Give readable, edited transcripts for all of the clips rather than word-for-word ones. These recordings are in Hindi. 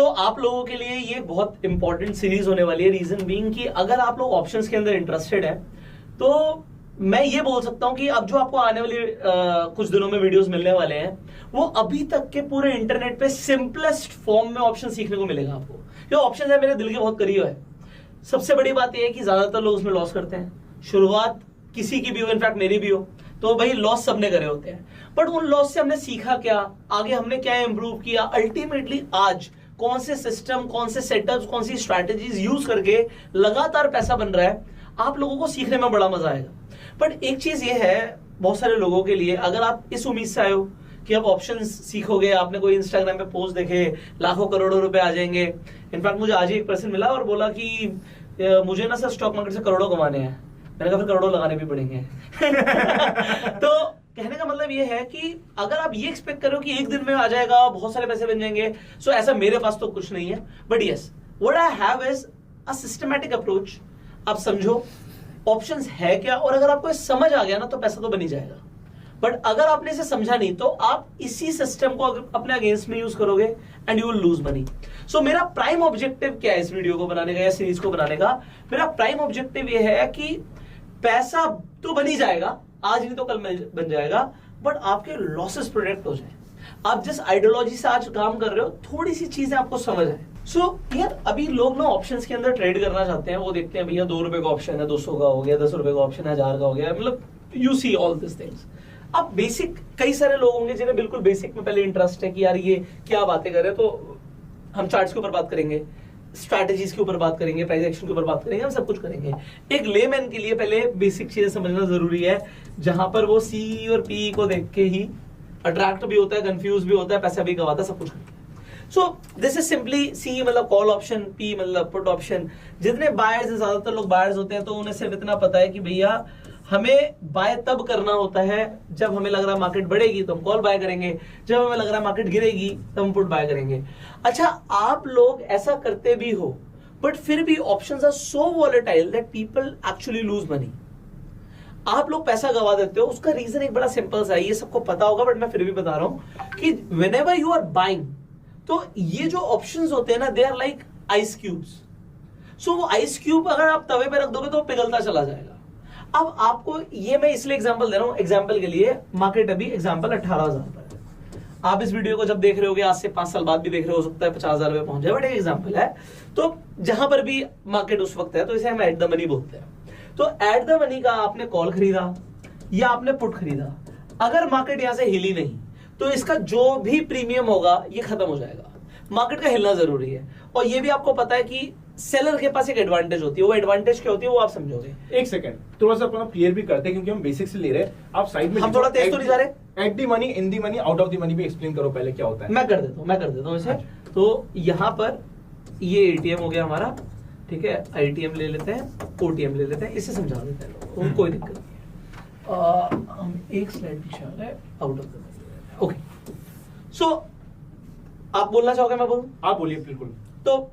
आप लोगों के लिए ये बहुत इंपॉर्टेंट सीरीज होने वाली है। रीजन बीइंग कि अगर आप लोग ऑप्शंस के अंदर इंटरेस्टेड है तो मैं ये बोल सकता हूं कि अब जो आपको आने वाली कुछ दिनों में वीडियोस मिलने वाले हैं वो अभी तक के पूरे इंटरनेट पे सिंपलेस्ट फॉर्म में ऑप्शन सीखने को मिलेगा आपको। ये ऑप्शन है मेरे दिल के बहुत करीब है। सबसे बड़ी बात यह है कि ज्यादातर लोग उसमें लॉस करते हैं। शुरुआत किसी की भी हो, इनफैक्ट मेरी भी हो, तो भाई लॉस सबने करे होते हैं। बट उन लॉस से हमने सीखा क्या, आगे हमने क्या इंप्रूव किया, अल्टीमेटली आज कौन से सिस्टम, कौन से सेटअप्स, कौन सी स्ट्रैटेजीज यूज करके लगातार पैसा बन रहा है, आप लोगों को सीखने में बड़ा मजा आएगा। बट एक चीज ये है बहुत सारे लोगों के लिए, अगर आप इस उम्मीद से आए हो कि आप ऑप्शंस सीखोगे, आपने कोई इंस्टाग्राम पे पोस्ट देखे, लाखों करोड़ों रुपए आ जाएंगे। इनफैक्ट मुझे आज ही एक पर्सन मिला और बोला कि मुझे ना सर स्टॉक मार्केट से करोड़ों कमाने हैं। मैंने कहा फिर करोड़ों लगाने भी पड़ेंगे। तो कहने का मतलब ये है कि अगर आप ये एक्सपेक्ट करो कि एक दिन में आ जाएगा, बहुत सारे पैसे बन जाएंगे, सो ऐसा मेरे पास तो कुछ नहीं है। But yes, what I have is a systematic approach. आप समझो ऑप्शंस है क्या, और अगर आपको समझ आ गया ना तो पैसा तो बन ही जाएगा। बट अगर आपने इसे समझा नहीं तो आप इसी सिस्टम को अपने अगेंस्ट में यूज करोगे and you will lose money. So मेरा प्राइम ऑब्जेक्टिव क्या है इस वीडियो को बनाने का या सीरीज को बनाने का? मेरा प्राइम ऑब्जेक्टिव ये है कि पैसा तो बन ही जाएगा, आज नहीं तो कल बन जाएगा, बट आपके लॉसेस प्रोटेक्ट हो जाए। आप जिस आइडियोलॉजी से आज काम कर रहे हो, थोड़ी सी चीजें आपको समझ आए। यार अभी लोग ना ऑप्शंस के अंदर ट्रेड करना चाहते हैं, वो देखते हैं भैया 2 रुपए का ऑप्शन है, 200 का हो गया, 10 रुपए का ऑप्शन है, 1000 का हो गया, मतलब you see all this things. अब बेसिक कई सारे लोग होंगे जिन्हें बिल्कुल बेसिक में पहले इंटरेस्ट है कि यार ये क्या बातें कर रहे हैं। तो हम चार्ट्स के ऊपर बात करेंगे, स्ट्रैटेजीज के ऊपर बात करेंगे, प्राइस एक्शन के ऊपर बात करेंगे, हम सब कुछ करेंगे। एक लेमैन के लिए पहले बेसिक चीजें समझना जरूरी है, जहां पर वो सी और पी को देख के ही अट्रैक्ट भी होता है, कंफ्यूज भी होता है, पैसा भी गवाता है, सब कुछ करता है। सो दिस इज सिंपली सी मतलब कॉल ऑप्शन, पी मतलब पुट ऑप्शन। जितने बायर्स हैं, ज्यादातर लोग बायर्स होते हैं, तो उन्हें सिर्फ इतना पता है कि भैया हमें बाय तब करना होता है जब हमें लग रहा है मार्केट बढ़ेगी तो हम कॉल बाय करेंगे, जब हमें लग रहा है मार्केट गिरेगी तो हम पुट बाय करेंगे। अच्छा, आप लोग ऐसा करते भी हो, बट फिर भी options are so volatile that people actually lose money. आप लोग पैसा गवा देते हो, उसका रीजन एक बड़ा सिंपल सा है, ये सबको पता होगा बट मैं फिर भी बता रहा हूं कि व्हेनेवर यू आर बाइंग, तो ये जो ऑप्शंस होते हैं ना, they are like ice cubes. So वो आइस क्यूब अगर आप तवे पे रख दोगे तो पिघलता चला जाएगा। अब आपको ये मैं इसलिए एग्जांपल दे रहा हूं, एग्जांपल के लिए मार्केट अभी एग्जांपल 18,000 पर है। आप इस वीडियो को जब देख रहे होगे, आज से 5 साल बाद भी देख रहे हो सकता है 50,000 रुपए पहुंच जाए, बट एक एग्जांपल है। तो जहां पर भी मार्केट उस वक्त है तो इसे हम एट द मनी बोलते हैं। तो एट द मनी का आपने कॉल खरीदा या आपने पुट खरीदा, अगर मार्केट यहां से हिली नहीं तो इसका जो भी प्रीमियम होगा ये खत्म हो जाएगा। मार्केट का हिलना जरूरी है, और ये भी आपको पता है कि सेलर के पास एक एडवांटेज होती है। वो एडवांटेज क्या होती है वो आप समझोगे। एक सेकंड, थोड़ा सा अपना क्लियर भी करते हैं क्योंकि हम बेसिक से ले रहे हैं। आप साइड में हम थोड़ा तेज तो नहीं जा रहे। At the money, in the money, out of the money भी एक्सप्लेन करो पहले क्या होता है। मैं कर देता हूँ इसे। तो यहाँ पर ये एटीएम हो गया हमारा, ठीक है, आईटीएम ले लेते हैं, ओटीएम ले लेते हैं, इसे समझा देते हैं, तो कोई दिक्कत नहीं। हम एक स्लाइड पीछे आ गए, आउट ऑफ द। ओके, सो आप बोलना चाहोगे मैं बोलूं? आप बोलिए। बिल्कुल। तो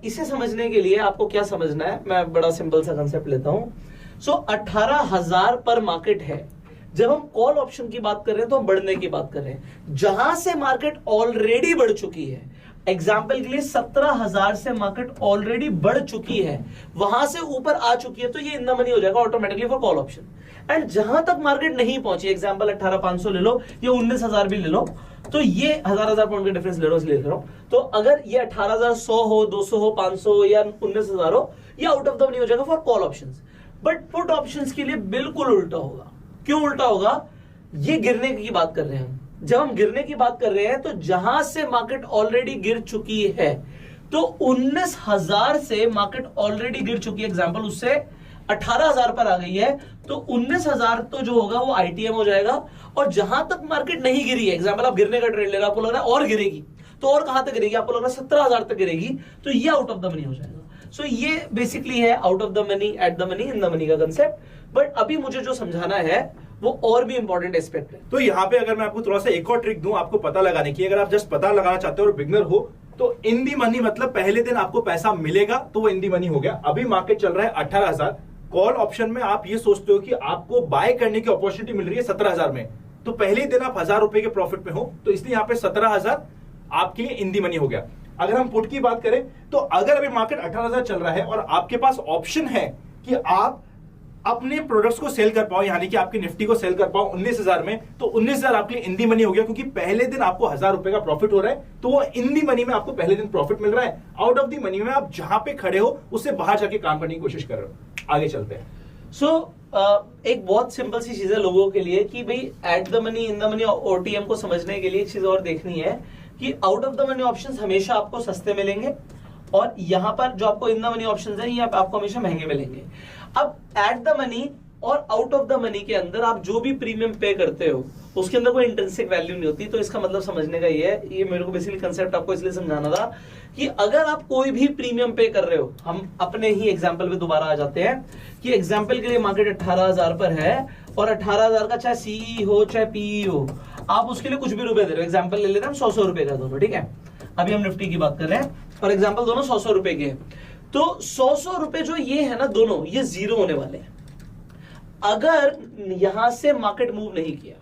इसे समझने के लिए आपको क्या समझना है, मैं बड़ा सिंपल सा कंसेप्ट लेता हूं। सो 18,000 पर मार्केट है। जब हम कॉल ऑप्शन की बात कर रहे हैं तो हम बढ़ने की बात कर रहे हैं, जहां से मार्केट ऑलरेडी बढ़ चुकी है। एग्जाम्पल के लिए 17,000 से मार्केट ऑलरेडी बढ़ चुकी है, वहां से ऊपर आ चुकी है, तो ये इन द मनी हो जाएगा automatically for call option. And जहां तक मार्केट नहीं पहुंची, एग्जाम्पल 18,500 ले लो या 19,000 भी ले लो, तो ये हजार पॉइंट का डिफरेंस ले लो, इसलिए ले रहा हूं। तो अगर ये 18,100 हो, 200 हो, 500 या 19,000 हो, ये आउट ऑफ द मनी हो जाएगा for call options. But put options के लिए बिल्कुल उल्टा होगा। क्यों उल्टा होगा? ये गिरने की बात कर रहे हैं हम। जब हम गिरने की बात कर रहे हैं तो जहां से मार्केट ऑलरेडी गिर चुकी है, तो 19,000 से मार्केट ऑलरेडी गिर चुकी है, एग्जाम्पल उससे 18,000 पर आ गई है, तो 19,000 तो जो होगा वो आईटीएम हो जाएगा। और जहां तक मार्केट नहीं गिरी है, एग्जाम्पल आप गिरने का ट्रेड ले रहे हो, आपको लग रहा है और गिरेगी, तो और कहां तक गिरेगी, आपको लग रहा है 17,000 तक गिरेगी, तो ये आउट ऑफ द मनी हो जाएगा। सो ये बेसिकली है out of the money, at the money, in the money का कंसेप्ट। बट अभी मुझे जो समझाना है वो और भी इंपॉर्टेंट एस्पेक्ट है। तो यहाँ पे अगर मैं आपको थोड़ा सा एक और ट्रिक दूं आपको पता लगाने की, अगर आप जस्ट पता लगाना चाहते हो और बिगनर हो, तो इन दी मनी मतलब पहले दिन आपको पैसा मिलेगा तो वो इन दी मनी हो गया। अभी मार्केट चल रहा है 18,000, कॉल ऑप्शन में आप ये सोचते हो कि आपको बाय करने की अपॉर्चुनिटी मिल रही है 17,000 में, तो पहले ही दिन आप 1,000 रुपए के प्रॉफिट में हो, तो इसलिए यहाँ पे 17,000 आपके लिए इन दी मनी हो गया। अगर हम पुट की बात करें तो अगर अभी मार्केट 18,000 चल रहा है और आपके पास ऑप्शन है कि आप अपने प्रोडक्ट्स को सेल कर पाओ, यानी कि आपकी निफ्टी को सेल कर पाओ 19,000 में, तो 19,000 आपके लिए इन दी मनी हो गया, क्योंकि पहले दिन आपको 1,000 रुपए का प्रॉफिट हो रहा है, तो वो इन दी मनी में आपको पहले दिन प्रॉफिट मिल रहा है। आउट ऑफ दी मनी में आप जहां पे खड़े हो उससे बाहर जाके काम करने की कोशिश कर रहे हो। आगे चलते हैं। एक बहुत सिंपल सी चीज है लोगों के लिए कि भाई at the money, in the money और ओटीएम को समझने के लिए एक चीज और देखनी है कि out of the money options हमेशा आपको सस्ते मिलेंगे और यहां पर जो आपको इन द मनी ऑप्शंस है ये आपको हमेशा महंगे मिलेंगे। अब एट द मनी और आउट ऑफ द मनी के अंदर आप जो भी प्रीमियम पे करते हो उसके अंदर कोई इंट्रिंसिक वैल्यू नहीं होती। तो इसका मतलब समझने का ये है, ये मेरे को बेसिकली कंसेप्ट आपको इसलिए समझाना था कि अगर आप कोई भी प्रीमियम पे कर रहे हो, हम अपने ही एग्जांपल पे दोबारा आ जाते हैं कि एग्जांपल के लिए मार्केट 18,000 पर है और 18,000 का चाहे सीई हो चाहे पीई हो, आप उसके लिए कुछ भी रुपए दे रहे हो। एग्जांपल ले लेते हैं हम 100 रुपए का दोनों, ठीक है। अभी हम निफ्टी की बात कर रहे हैं और एग्जांपल दोनों 100 रुपए के, तो 100 रुपए जो ये है ना दोनों, ये जीरो होने वाले हैं अगर यहां से मार्केट मूव नहीं किया।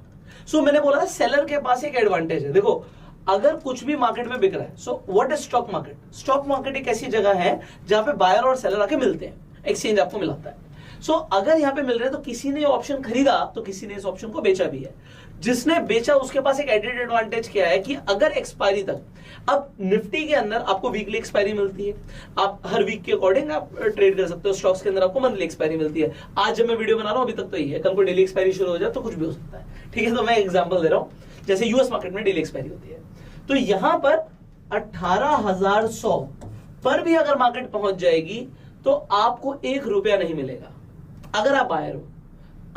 सो मैंने बोला था सेलर के पास एक एडवांटेज है। देखो अगर कुछ भी मार्केट में बिक रहा है, so what is stock market? Stock market एक ऐसी जगह है जहां पे बायर और सेलर आके मिलते हैं, एक्सचेंज आपको मिलाता है। सो अगर यहां पे मिल रहे हैं तो किसी ने ऑप्शन खरीदा तो किसी ने इस ऑप्शन को बेचा भी है। जिसने बेचा उसके पास एक एडेड एडवांटेज क्या है कि अगर एक्सपायरी तक, अब निफ्टी के अंदर आपको वीकली एक्सपायरी मिलती है, आप हर वीक के अकॉर्डिंग आप ट्रेड कर सकते हो। स्टॉक्स के अंदर आपको मंथली एक्सपायरी मिलती है। आज जब मैं वीडियो बना रहा हूं अभी तक तो ये है, कल को डेली एक्सपायरी शुरू हो जाए तो कुछ भी हो सकता है, ठीक है। तो मैं एग्जांपल दे रहा हूं, जैसे यूएस मार्केट में डेली एक्सपायरी होती है, तो यहां पर 18,100 पर भी अगर मार्केट पहुंच जाएगी तो आपको 1 रुपया नहीं मिलेगा अगर आप बायर हो।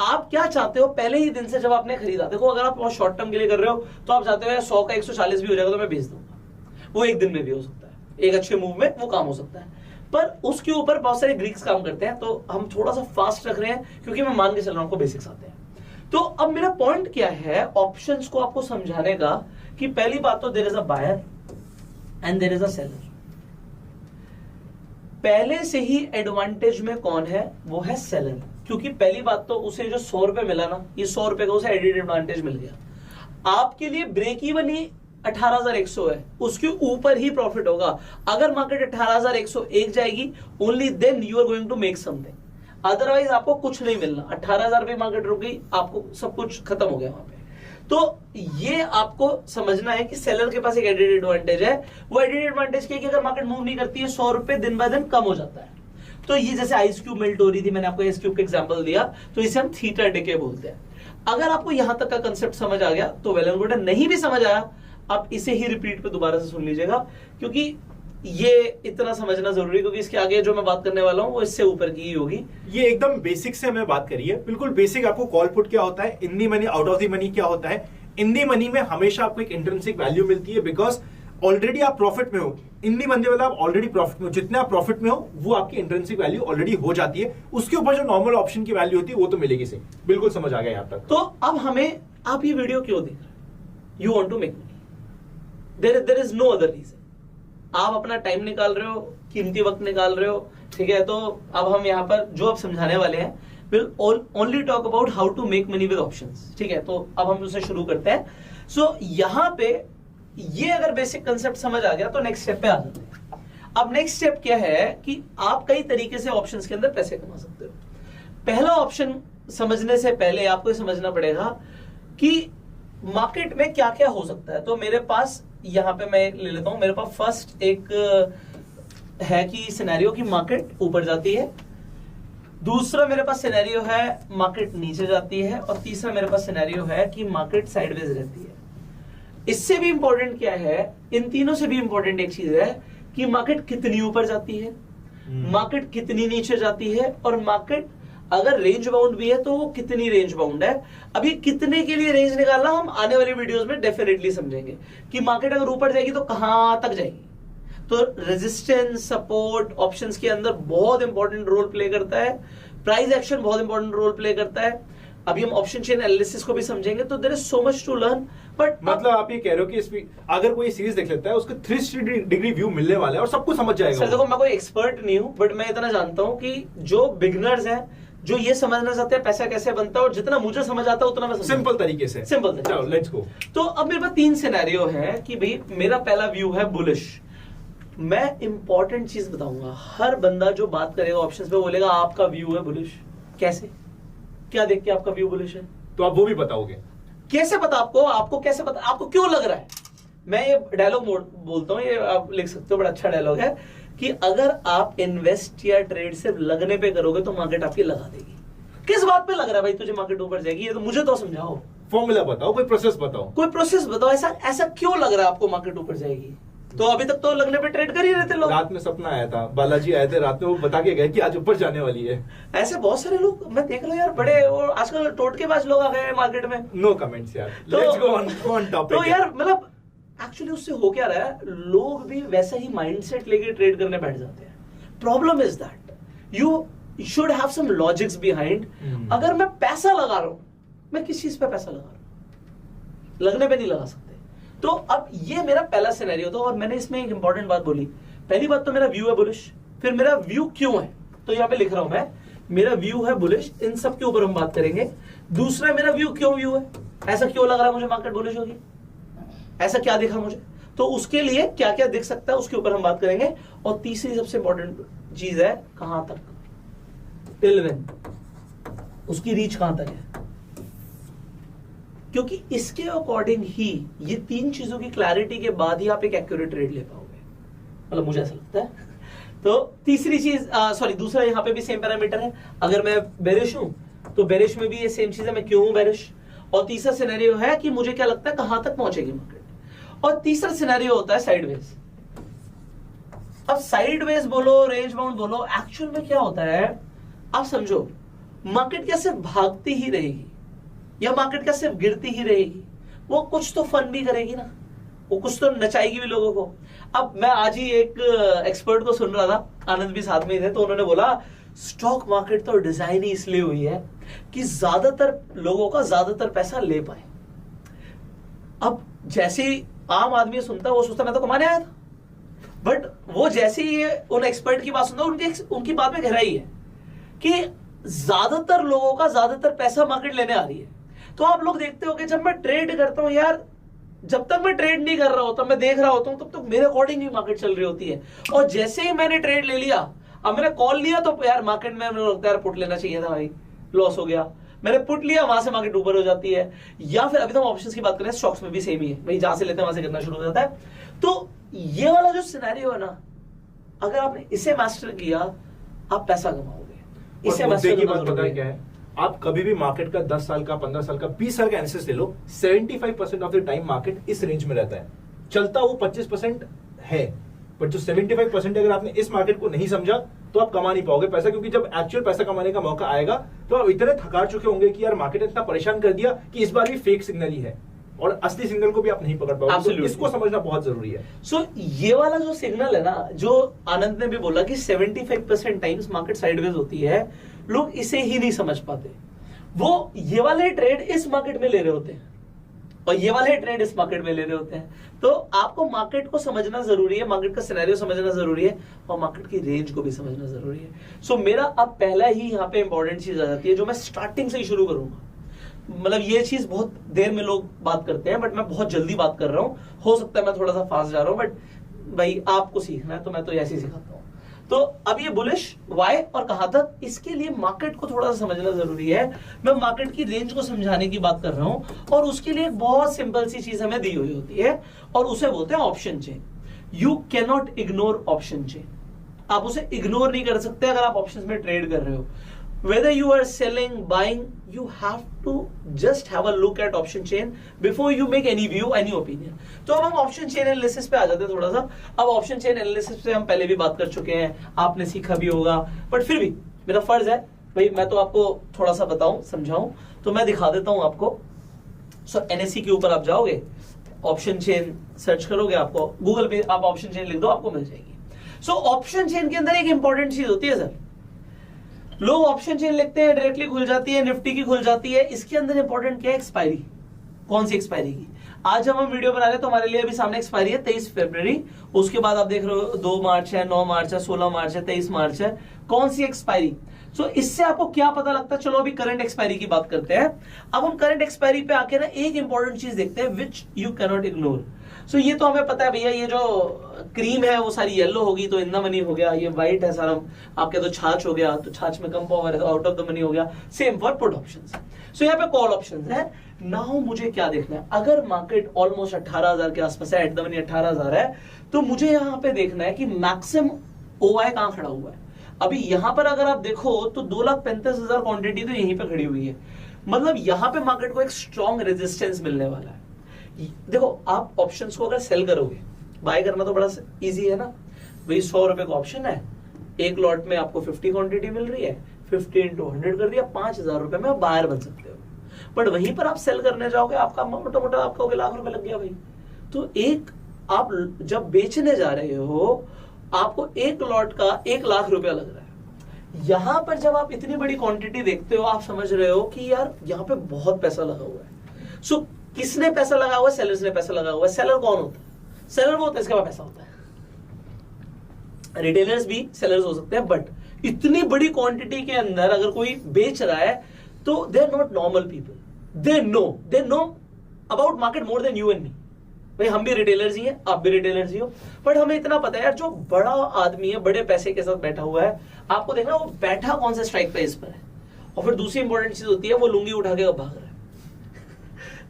आप क्या चाहते हो पहले ही दिन से जब आपने खरीदा, देखो अगर आप बहुत शॉर्ट टर्म के लिए कर रहे हो तो आप चाहते हो 100 का 140 भी हो जाएगा तो मैं बेच दूंगा, वो एक दिन में भी हो सकता है, एक अच्छे मूव में वो काम हो सकता है। पर उसके ऊपर बहुत सारे ग्रीक्स काम करते हैं, तो हम थोड़ा सा फास्ट रख रहे हैं क्योंकि मैं मान के चल रहा हूं आपको बेसिक्स आते हैं। तो अब मेरा पॉइंट क्या है ऑप्शंस को आपको समझाने का कि पहली बात तो there is a buyer and there is a seller. पहले से ही एडवांटेज में कौन है? वो है सेलर, क्योंकि पहली बात तो उसे जो 100 रुपए मिला ना, ये 100 रुपए का उसे एडेड एडवांटेज मिल गया। आपके लिए ब्रेक इवन ही 18,100 है, उसके ऊपर ही प्रॉफिट होगा। अगर मार्केट 18,101 जाएगी only then you are going to make something, otherwise आपको कुछ नहीं मिलना। 18,000 पे मार्केट रुक गई, आपको सब कुछ खत्म हो गया वहां पे। तो ये आपको समझना है कि सेलर के पास एक एडेड एडवांटेज है। वो एडेड एडवांटेज क्या है कि अगर मार्केट मूव नहीं करती है 100 रुपए दिन बाय दिन कम हो जाता है। तो ये जैसे आइस क्यूब मेल्ट हो रही थी, मैंने आपको आइस क्यूब का एग्जांपल दिया, तो इसे हम थीटा डिके बोलते हैं। अगर आपको यहां तक का कंसेप्ट समझ आ गया तो वेल एंड गुड है, नहीं भी समझ आया आप इसे ही रिपीट पे दोबारा से सुन लीजिएगा, क्योंकि ये इतना समझना जरूरी है, क्योंकि इसके आगे जो मैं बात करने वाला हूं वो इससे ऊपर की ही होगी। ये एकदम बेसिक से हमें बात करी है, बिल्कुल बेसिक। आपको कॉल पुट क्या होता है, in the money out of the money क्या होता है। इन दी मनी में हमेशा आपको एक इंट्रिंसिक वैल्यू मिलती है, बिकॉज ऑलरेडी आप प्रॉफिट में हो। इन दी मनी मतलब आप ऑलरेडी प्रॉफिट में हो, जितने आप प्रॉफिट में हो वो आपकी इंट्रिंसिक वैल्यू ऑलरेडी हो जाती है। उसके ऊपर जो नॉर्मल ऑप्शन की वैल्यू होती है वो तो मिलेगी सही। बिल्कुल समझ आ गया यहाँ तक। तो अब हमें, आप ये वीडियो क्यों देख रहे हैं? You want to make money, there is no other reason. आप अपना टाइम निकाल रहे हो, कीमती वक्त निकाल रहे हो, ठीक है। तो अब हम यहाँ पर जो आप समझाने वाले हैं will only talk about how to make money with options, ठीक है। तो अब हम उसे शुरू करते हैं। सो यहाँ पे ये अगर बेसिक कंसेप्ट समझ आ गया तो नेक्स्ट स्टेप पे आ जाते हैं। अब नेक्स्ट स्टेप क्या है कि आप कई तरीके से ऑप्शंस के अंदर पैसे कमा सकते हो। पहला ऑप्शन समझने से पहले आपको ये समझना पड़ेगा कि मार्केट में क्या क्या हो सकता है। तो मेरे पास यहां पे मैं ले लेता हूं, मेरे पास फर्स्ट एक है कि सिनेरियो की मार्केट ऊपर जाती है, दूसरा मेरे पास सिनेरियो है मार्केट नीचे जाती है, और तीसरा मेरे पास सिनेरियो है कि मार्केट साइडवेज रहती है। इससे भी इंपॉर्टेंट क्या है, इन तीनों से भी इंपॉर्टेंट एक चीज है कि मार्केट कितनी ऊपर जाती है, मार्केट कितनी नीचे जाती है, और मार्केट अगर रेंज बाउंड भी है तो वो कितनी रेंज बाउंड है। अभी कितने के लिए रेंज निकालना हम आने वाली वीडियोस में डेफिनेटली समझेंगे कि मार्केट अगर ऊपर जाएगी तो कहां तक जाएगी। तो रेजिस्टेंस, सपोर्ट ऑप्शंस के अंदर बहुत इंपॉर्टेंट रोल प्ले करता है, प्राइस एक्शन बहुत इंपॉर्टेंट रोल प्ले करता है। अभी हम ऑप्शन चेन एनालिसिस को भी समझेंगे, तो there is so much to learn. But मतलब आप ये कह रहे हो कि इसमें अगर कोई सीरीज देख लेता है उसको 360 डिग्री व्यू मिलने वाला है और सब कुछ समझ जाएगा। सर देखो, मैं कोई एक्सपर्ट नहीं हूं, बट मैं इतना जानता हूं कि जो बिगिनर्स हैं, जो ये समझना चाहते हैं पैसा कैसे बनता है, और जितना मुझे समझ आता है उतना मैं सिंपल तरीके से। सिंपल, चलो लेट्स गो। तो अब मेरे पास 3 सिनेरियो है कि भाई मेरा पहला व्यू है बुलिश, मैं इंपॉर्टेंट चीज बताऊंगा, हर बंदा जो बात करेगा ऑप्शंस पे बोलेगा आपका व्यू है बुलिश। कैसे, क्या देख के आपका व्यू बुलिश है? तो आप वो भी बताओगे? कैसे पता आपको? आपको कैसे पता? आपको क्यों लग रहा है? मैं ये डायलॉग बोलता हूँ, ये आप लिख सकते हो, बड़ा अच्छा डायलॉग है कि अगर आप इन्वेस्ट या ट्रेड सिर्फ लगने पे करोगे तो मार्केट आपकी लगा देगी। किस बात पे लग रहा है भाई तुझे मार्केट ऊपर जाएगी? ये तो मुझे तो समझाओ, फॉर्मूला बताओ, कोई प्रोसेस बताओ, कोई प्रोसेस बताओ। ऐसा क्यों लग रहा है आपको मार्केट ऊपर जाएगी? तो अभी तक तो लगने पे ट्रेड कर ही रहे थे लोग। रात में सपना आया था, बालाजी आए थे रात में, वो बता के गए कि आज ऊपर जाने वाली है। ऐसे बहुत सारे लोग मैं देख रहा हूँ यार, बड़े और आजकल टोटकेबाज लोग आ गए हैं मार्केट में। नो कमेंट्स यार, लेट्स गो ऑन टॉपिक। तो यार मतलब एक्चुअली उससे हो क्या रहा है, लोग भी वैसा ही माइंडसेट लेके ट्रेड करने बैठ जाते हैं। Problem is that you should have some logics behind. अगर मैं पैसा लगा रहा हूं, मैं किस चीज पे पैसा लगा रहा हूं? लगने पे नहीं लगा सकते। तो अब ये मेरा पहला सिनेरियो था और मैंने इसमें एक इंपॉर्टेंट बात बोली। पहली बात तो मेरा व्यू है बुलिश, फिर मेरा व्यू क्यों है, तो यहां पे लिख रहा हूं मैं, मेरा व्यू है बुलिश, इन सब के ऊपर हम बात करेंगे। दूसरा मेरा व्यू क्यों व्यू है, ऐसा क्यों लग रहा है मुझे मार्केट बुलिश होगी, ऐसा क्या दिखा मुझे, तो उसके लिए क्या क्या दिख सकता है उसके ऊपर हम बात करेंगे। और तीसरी सबसे इंपॉर्टेंट चीज है कहां तक, टिल व्हेन, उसकी रीच कहां तक है, क्योंकि इसके अकॉर्डिंग ही ये तीन चीजों की क्लैरिटी के बाद ही आप एक एक्यूरेट ट्रेड ले पाओगे, मतलब मुझे ऐसा लगता है। तो तीसरी चीज दूसरा यहां पे भी सेम पैरामीटर है। अगर मैं बेरिश हूं तो बेरिश में भी ये सेम चीज है, मैं क्यों हूं बेरिश। और तीसरा सिनेरियो है कि मुझे क्या लगता है कहां तक पहुंचेगी मार्केट। और तीसरा सिनेरियो होता है साइडवेज। अब साइडवेज बोलो, रेंज बाउंड बोलो, एक्चुअल में क्या होता है आप समझो, मार्केट क्या सिर्फ भागती ही रहेगी या मार्केट क्या सिर्फ गिरती ही रहेगी? वो कुछ तो फन भी करेगी ना, वो कुछ तो नचाएगी भी लोगों को। अब मैं आज ही एक एक्सपर्ट को सुन रहा था, आनंद भी साथ में ही थे, तो उन्होंने बोला स्टॉक मार्केट तो डिजाइन ही इसलिए हुई है कि ज्यादातर लोगों का ज्यादातर पैसा ले पाए। अब जैसे ही आम आदमी सुनता है वो सोचता मैं तो कमाने आया था, बट वो जैसे ही उन एक्सपर्ट की बात सुनता उनकी बात में गहराई है कि ज्यादातर लोगों का ज्यादातर पैसा मार्केट लेने आ रही है। तो आप लोग देखते हो कि जब मैं ट्रेड करता हूं यार, जब तक मैं ट्रेड नहीं कर रहा होता, मैं देख रहा होता हूं, तब तक मेरे अकॉर्डिंग ही मार्केट चल रही होती है। और जैसे ही मैंने ट्रेड ले लिया, अब मैंने कॉल लिया तो यार मार्केट में मुझे लगता है यार पुट लेना चाहिए था भाई, लॉस हो गया, मैंने पुट लिया, वहां से मार्केट ऊपर हो जाती है। या फिर अभी तो हम ऑप्शंस की बात करें, स्टॉक्स में भी सेम ही है भाई, जहां से लेते हैं वहां से गिरना शुरू हो जाता है। तो ये वाला जो सिनेरियो है ना, अगर आपने इसे मास्टर किया आप पैसा कमाओगे। इसे मास्टर की बात पता है क्या है, आप कभी भी मार्केट का 10 साल का, 15 साल का, 20 साल का एनालिसिस ले लो, 75% ऑफ द टाइम मार्केट इस रेंज में रहता है। चलता वो 25% है, पर जो 75% अगर आपने इस मार्केट को नहीं समझा तो आप कमा नहीं पाओगे पैसा। क्योंकि जब एक्चुअल पैसा कमाने का मौका आएगा तो आप इतने थका चुके होंगे कि यार मार्केट ने इतना परेशान कर दिया कि इस बार भी फेक सिग्नल ही है और असली सिग्नल को भी आप नहीं पकड़ पाओगे। तो इसको समझना बहुत जरूरी है। सो ये वाला जो सिग्नल है ना, जो आनंद ने भी बोला कि 75% टाइम्स मार्केट साइडवेज होती है, लोग इसे ही नहीं समझ पाते। वो ये वाले ट्रेड इस मार्केट में ले रहे होते हैं और ये वाले ट्रेड इस मार्केट में ले रहे होते हैं। तो आपको मार्केट को समझना जरूरी है, मार्केट का सिनेरियो समझना जरूरी है और मार्केट की रेंज को भी समझना जरूरी है। सो मेरा अब पहला ही यहाँ पे इंपॉर्टेंट चीज आ जाती है जो मैं स्टार्टिंग से ही शुरू करूंगा। मतलब ये चीज बहुत देर में लोग बात करते हैं, बट मैं बहुत जल्दी बात कर रहा हूं। हो सकता है मैं थोड़ा सा फास्ट जा रहा हूं, बट भाई आपको सीखना है तो मैं तो ऐसे ही सिखाता हूं। तो अब ये बुलिश वाई और कहां तक, इसके लिए मार्केट को थोड़ा सा समझना जरूरी है। मैं मार्केट की रेंज को समझाने की बात कर रहा हूं और उसके लिए एक बहुत सिंपल सी चीज हमें दी हुई होती है और उसे बोलते हैं option chain. You can not ignore option chain. आप उसे इग्नोर नहीं कर सकते अगर आप ऑप्शंस में ट्रेड कर रहे हो। Whether you are selling, buying, you have to just have a look at option chain before you make any view, any opinion. तो अब हम ऑप्शन चेन एनालिसिस पे आ जाते हैं थोड़ा सा। अब ऑप्शन चेन एनालिसिस पे हम पहले भी बात कर चुके हैं, आपने सीखा भी होगा, बट फिर भी मेरा फर्ज है भाई मैं तो आपको थोड़ा सा बताऊं, समझाऊं, तो मैं दिखा देता हूं आपको। सो एनएससी के ऊपर आप जाओगे, ऑप्शन चेन सर्च करोगे, आपको गूगल पे आप ऑप्शन चेन लिख दो, आपको मिल जाएगी। सो ऑप्शन चेन के अंदर एक इंपॉर्टेंट चीज होती है सर, लोग ऑप्शन चेन लिखते हैं, डायरेक्टली खुल जाती है, निफ्टी की खुल जाती है। इसके अंदर इंपॉर्टेंट क्या है, एक्सपायरी। कौन सी एक्सपायरी की? आज जब हम वीडियो बना रहे हैं तो हमारे लिए अभी सामने एक्सपायरी है 23 फरवरी। उसके बाद आप देख रहे हो 2 मार्च है, 9 मार्च है, 16 मार्च है, 23 मार्च है। कौन सी एक्सपायरी? सो इससे आपको क्या पता लगता है? चलो अभी करंट एक्सपायरी की बात करते हैं। अब हम करंट एक्सपायरी पे आके ना एक इंपॉर्टेंट चीज देखते हैं which you can not ignore. So ये तो हमें पता है भैया, ये जो क्रीम है वो सारी येलो होगी तो इन द मनी हो गया, ये व्हाइट है सारा आपके तो छाछ हो गया, तो छाछ में कम पावर है तो आउट ऑफ द मनी हो गया। Same for put options. So यहाँ पे कॉल ऑप्शंस है। नाउ मुझे क्या देखना है, अगर मार्केट ऑलमोस्ट 18,000 के आसपास है, एट द मनी 18,000 है, तो मुझे यहाँ पे देखना है कि मैक्सिमम ओआई कहां खड़ा हुआ है। अभी यहां पर अगर आप देखो तो 2,35,000 क्वांटिटी तो यहीं पे खड़ी हुई है, मतलब यहां पे मार्केट को एक स्ट्रॉन्ग रेजिस्टेंस मिलने वाला है। देखो आप ऑप्शंस को अगर सेल करोगे, बाय करना तो बड़ा इजी है ना भाई, 100 रुपए का ऑप्शन है, एक लॉट में आपको 50 क्वांटिटी मिल रही है, 50 into 100 कर दिया, 5,000 रुपए में आप बायर बन सकते हो। बट वहीं पर आप सेल करने जाओगे, आपका मोटा मोटा आपका लाख रुपए लग गया भाई। तो एक आप जब बेचने जा रहे हो, आपको एक लॉट का 1 लाख रुपया लग रहा है। यहां पर जब आप इतनी बड़ी क्वांटिटी देखते हो, आप समझ रहे हो कि यार यहां पे बहुत पैसा लगा हुआ है। सो किसने पैसा लगा हुआ है? सेलर्स ने पैसा लगा हुआ है। सेलर कौन होता है? सेलर वो होता है इसके पास पैसा होता है। रिटेलर्स भी सेलर्स हो सकते हैं, बट इतनी बड़ी क्वांटिटी के अंदर अगर कोई बेच रहा है तो they are not normal people, they know about market more than you and me. भाई हम भी रिटेलर्स ही हैं, आप भी रिटेलर्स ही हो, बट हमें इतना पता है यार, जो बड़ा आदमी है, बड़े पैसे के साथ बैठा हुआ है, आपको देखना वो बैठा कौन से स्ट्राइक प्राइस पर है। और फिर दूसरी इंपॉर्टेंट चीज होती है, वो लुंगी उठा के भाग रहा है।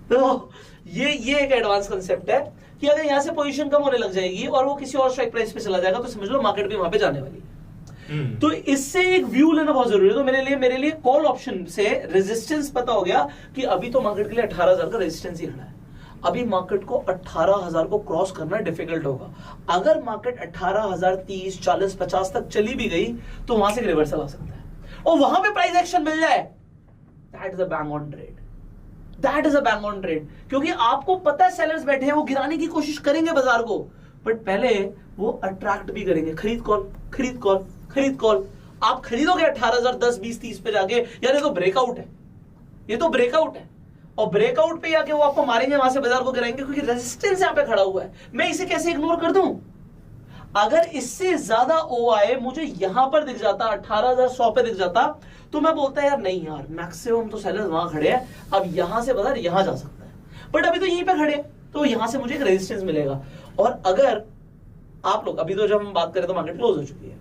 तो ये एक एडवांस कंसेप्ट है कि अगर यहां से पोजीशन कम होने लग जाएगी और वो किसी और स्ट्राइक प्राइस पे चला जाएगा, तो समझ लो मार्केट भी वहां पे जाने वाली है। तो इससे एक व्यू लेना बहुत जरूरी है। तो मेरे लिए कॉल ऑप्शन से रेजिस्टेंस पता हो गया कि अभी तो मार्केट के लिए 18,000 का रेजिस्टेंस ही खड़ा है। अभी मार्केट को 18,000 को क्रॉस करना डिफिकल्ट होगा। अगर मार्केट 18,000 30, 40, 50 तक चली भी गई तो वहां से रिवर्सल आ सकता है और वहां पे प्राइस एक्शन मिल जाए, that is a bang on trade, that is a bang on trade. क्योंकि आपको पता है सेलर्स बैठे हैं, वो गिराने की कोशिश करेंगे बाजार को, बट पहले वो अट्रैक्ट भी करेंगे। खरीद कॉल, खरीद कॉल, खरीद कॉल। आप खरीदोगे 18,000 10, 20, 30 पे जाके, यार ये तो ब्रेकआउट है, ये तो ब्रेकआउट है, और ब्रेकआउट पे आके वो आपको मारेंगे, वहां से बाजार को गिराएंगे, क्योंकि रेजिस्टेंस यहां पे खड़ा हुआ है। मैं इसे कैसे इग्नोर कर दूं? अगर इससे ज्यादा ओआई मुझे यहां पर दिख जाता, 18,100 पे दिख जाता, तो मैं बोलता यार नहीं यार, मैक्सिमम तो सेलर्स वहां खड़े हैं, अब यहां से बाजार यहां जा सकता है। बट अभी तो यहीं पे खड़े, तो यहां से मुझे एक रेजिस्टेंस मिलेगा। और अगर आप लोग, अभी तो जब हम बात करें तो मार्केट क्लोज हो चुकी है,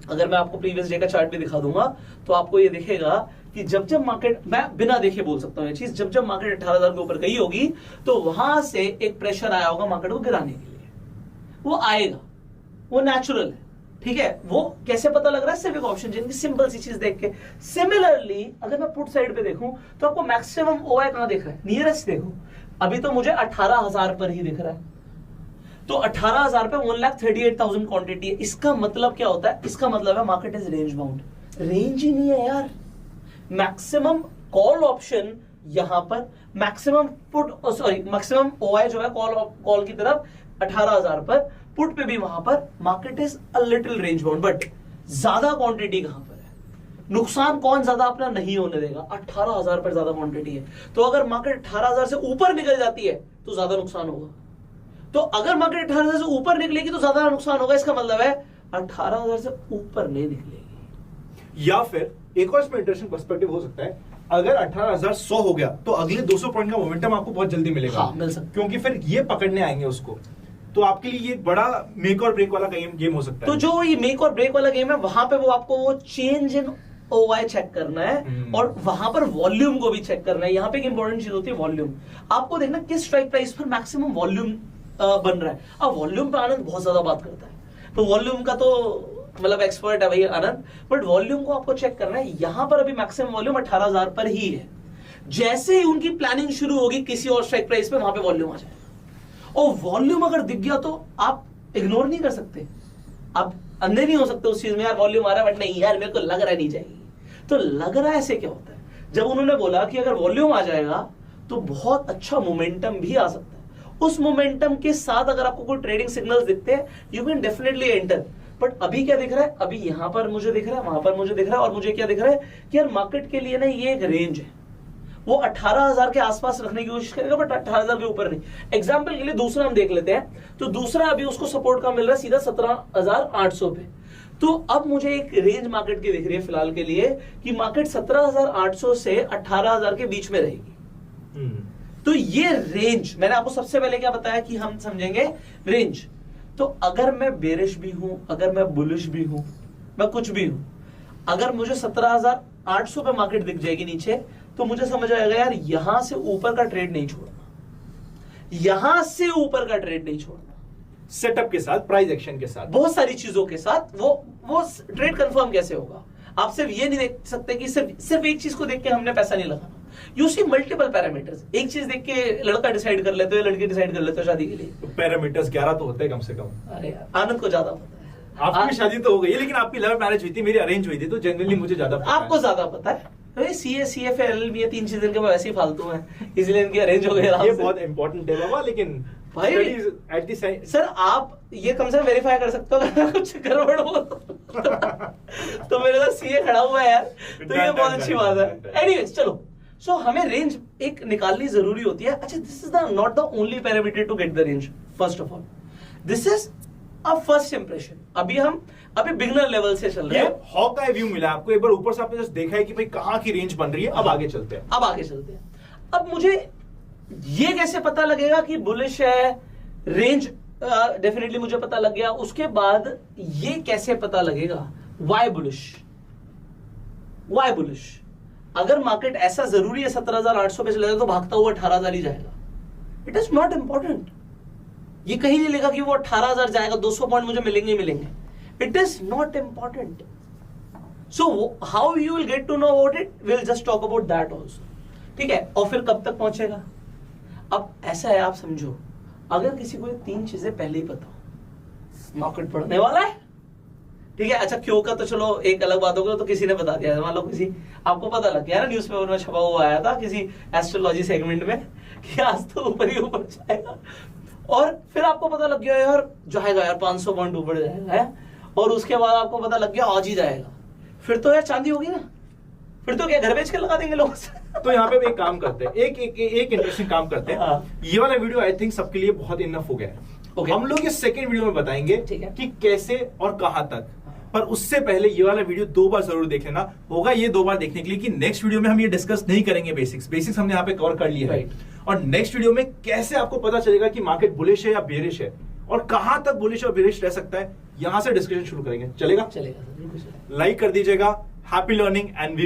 अगर मैं आपको प्रीवियस डे का चार्ट भी दिखा दूंगा तो आपको ये दिखेगा कि जब मार्केट, मैं बिना देखे बोल सकता हूं ये चीज, जब मार्केट 18,000 के ऊपर गई होगी तो वहां से एक प्रेशर आया होगा मार्केट को गिराने के लिए। वो आएगा, वो नेचुरल है, ठीक है। वो कैसे पता लग रहा है? सिर्फ एक ऑप्शन जिनकी सिंपल सी चीज देख के। सिमिलरली अगर मैं पुट साइड पे देखूं तो आपको मैक्सिमम ओआई कहां दिख रहा है? नियरेस्ट देखो, अभी तो मुझे 18,000 पर ही दिख रहा है। तो 18,000 पे 1,38,000 क्वांटिटी है। इसका मतलब क्या होता है? इसका मतलब है market is range bound. Range ही नहीं है यार। मैक्सिमम कॉल ऑप्शन यहां पर, maximum put, sorry maximum OI जो है कॉल की तरफ 18,000 पर, पुट पे भी वहां पर market is a little range bound. But ज्यादा क्वांटिटी कहां पर है? नुकसान कौन ज्यादा अपना नहीं होने देगा? 18,000 पर ज्यादा क्वांटिटी है, तो अगर मार्केट 18,000 से ऊपर निकल जाती है तो ज्यादा नुकसान होगा। तो अगर मार्केट 18,000 से ऊपर निकलेगी तो ज्यादा नुकसान होगा। इसका मतलब है 18,000 से ऊपर नहीं निकलेगी। या फिर एक और इसमें इंटरेस्टिंग पर्सपेक्टिव हो सकता है, अगर 18,100 हो गया तो अगले 200 पॉइंट का मोमेंटम आपको बहुत जल्दी मिलेगा। हाँ, मिल सकता, क्योंकि फिर ये पकड़ने आएंगे उसको, तो आपके लिए ये बड़ा मेक और ब्रेक वाला गेम हो सकता है। तो जो ये मेक और ब्रेक वाला गेम है, वहां पे वो आपको वो चेंज इन ओआई चेक करना है और वहां पर वॉल्यूम को भी चेक करना है। यहां पे एक इंपॉर्टेंट चीज होती है वॉल्यूम। आपको देखना किस स्ट्राइक प्राइस पर मैक्सिमम वॉल्यूम बन रहा है। अब वॉल्यूम पे आनंद बहुत ज्यादा बात करता है, तो वॉल्यूम का तो मतलब एक्सपर्ट है भाई आनंद, बट वॉल्यूम को आपको चेक करना है। यहां पर अभी मैक्सिमम वॉल्यूम 18,000 पर ही है। जैसे ही उनकी प्लानिंग शुरू होगी किसी और स्ट्राइक प्राइस पे, वहां पे वॉल्यूम आ जाए, और वॉल्यूम अगर दिख गया तो आप इग्नोर नहीं कर सकते, आप अंधे नहीं हो सकते उस चीज में। यार वॉल्यूम आ रहा है बट नहीं यार मेरे को लग रहा नहीं जाएगी, तो लग रहा है ऐसे क्या होता है? जब उन्होंने बोला कि अगर वॉल्यूम आ जाएगा तो बहुत अच्छा मोमेंटम भी आ सकता है। उस मोमेंटम के साथ अगर आपको कोई ट्रेडिंग सिग्नल्स दिखते हैं, you can definitely enter. But अभी क्या दिख रहा है? अभी यहां पर मुझे दिख रहा है, वहां पर मुझे दिख रहा है, और मुझे क्या दिख रहा है कि यार मार्केट के लिए ना ये एक रेंज है, वो 18,000 के आसपास रखने की कोशिश करेगा बट 18,000 के ऊपर नहीं। एग्जाम्पल के लिए दूसरा हम देख लेते हैं, तो दूसरा अभी उसको सपोर्ट का मिल रहा है सीधा 17,800 पे। तो अब मुझे एक रेंज मार्केट की दिख रही है फिलहाल के लिए कि मार्केट 17,800 से 18,000 के बीच में रहेगी। तो ये रेंज, मैंने आपको सबसे पहले क्या बताया कि हम समझेंगे रेंज। तो अगर मैं बेरिश भी हूं, अगर मैं बुलिश भी हूं, मैं कुछ भी हूं, अगर मुझे 17,800 पे मार्केट दिख जाएगी नीचे, तो मुझे समझ आएगा यार यहां से ऊपर का ट्रेड नहीं छोड़ना, यहां से ऊपर का ट्रेड नहीं छोड़ना। सेटअप के साथ, प्राइस एक्शन के साथ, बहुत सारी चीजों के साथ वो ट्रेड कंफर्म कैसे होगा। आप सिर्फ ये नहीं देख सकते कि सिर्फ एक चीज को देख के हमने पैसा नहीं लगाना। You see multiple parameters. एक चीज देख के लड़का डिसाइड कर लेते हो, लड़की डिसाइड कर लेते हो शादी के लिए। तो पैरामीटर्स 11 तो होते हैं कम से कम। अरे यार, आनंद को ज्यादा पता है। आपकी शादी तो हो गई है, लेकिन आपकी लव मैरिज हुई थी, मेरी अरेंज हुई थी, तो जनरली मुझे ज्यादा पता आपको है। ज्यादा पता है। सीए, सीएफ, एलएलबी, तीन चीजें के वैसे ही फालतू हैं, इसलिए इनकी अरेंज हो गई आराम ये से। बहुत इंपॉर्टेंट है बाबा, लेकिन भाई एट द सेम। सर आप ये कम से कम वेरीफाई कर सकते हो अगर कुछ गड़बड़ हो तो मेरे साथ सीए खड़ा हुआ है यार, तो ये बहुत अच्छी बात है। एनीवेज चलो, सो हमें रेंज एक निकालनी जरूरी होती है। अच्छा, this is not the only parameter to get the range. First of all this is a first impression. अभी बिगनर लेवल से चल रहे हैं। हॉक आई व्यू मिला आपको, एक बार ऊपर से आपने जस्ट देखा है कि भाई कहाँ की रेंज बन रही है। अब आगे चलते हैं। अब मुझे ये कैसे पता लगेगा कि बुलिश है, रेंज डेफिनेटली मुझे पता लग गया। उसके बाद ये कैसे पता लगेगा वाई बुलिश। अगर मार्केट ऐसा जरूरी है 17,800 पे चलेगा तो भागता हुआ 18,000 ही जाएगा। It is not important. ये कहीं नहीं लिखा कि वो 18,000 जाएगा, 200 पॉइंट मुझे मिलेंगे ही मिलेंगे। It is not important. So how you will get to know about it, will just talk about that also. ठीक है, और फिर कब तक पहुंचेगा। अब ऐसा है, आप समझो, अगर किसी को ये तीन चीजें पहले ही पता हो, मार्केट बढ़ने वाला है, ठीक है। अच्छा, क्यों का तो चलो एक अलग बात होगी, तो किसी ने बता दिया, मान लो किसी आपको पता लग गया ना, न्यूज़पेपर में छपा हुआ आया था किसी एस्ट्रोलॉजी सेगमेंट में कि आज तो ऊपर ही ऊपर जाएगा, और फिर आपको पता लग गया यार जाएगा यार 500 पॉइंट ऊपर जाएगा है, और उसके बाद आपको पता लग गया आज ही जाएगा, फिर तो यार चांदी होगी ना, फिर तो क्या घर बेच के लगा देंगे लोग। तो यहाँ पे एक काम करते हैं, एक इंटरेस्टिंग काम करते हैं। ये वाला वीडियो आई थिंक सबके लिए बहुत इनफ हो गया है। Okay. हम लोग इस सेकंड वीडियो में बताएंगे कि कैसे और कहां तक। पर उससे पहले ये वाला वीडियो 2 बार जरूर देख लेना होगा। ये 2 बार देखने के लिए कि नेक्स्ट वीडियो में हम ये डिस्कस नहीं करेंगे बेसिक्स हमने यहाँ पे कवर कर लिया है। और नेक्स्ट वीडियो में कैसे आपको पता चलेगा कि मार्केट बुलिश है या बेरिश है, और कहां तक बुलिश और बेरिश रह सकता है, यहां से डिस्कशन शुरू करेंगे। चलेगा? चलेगा। लाइक कर दीजिएगा। Happy learning and we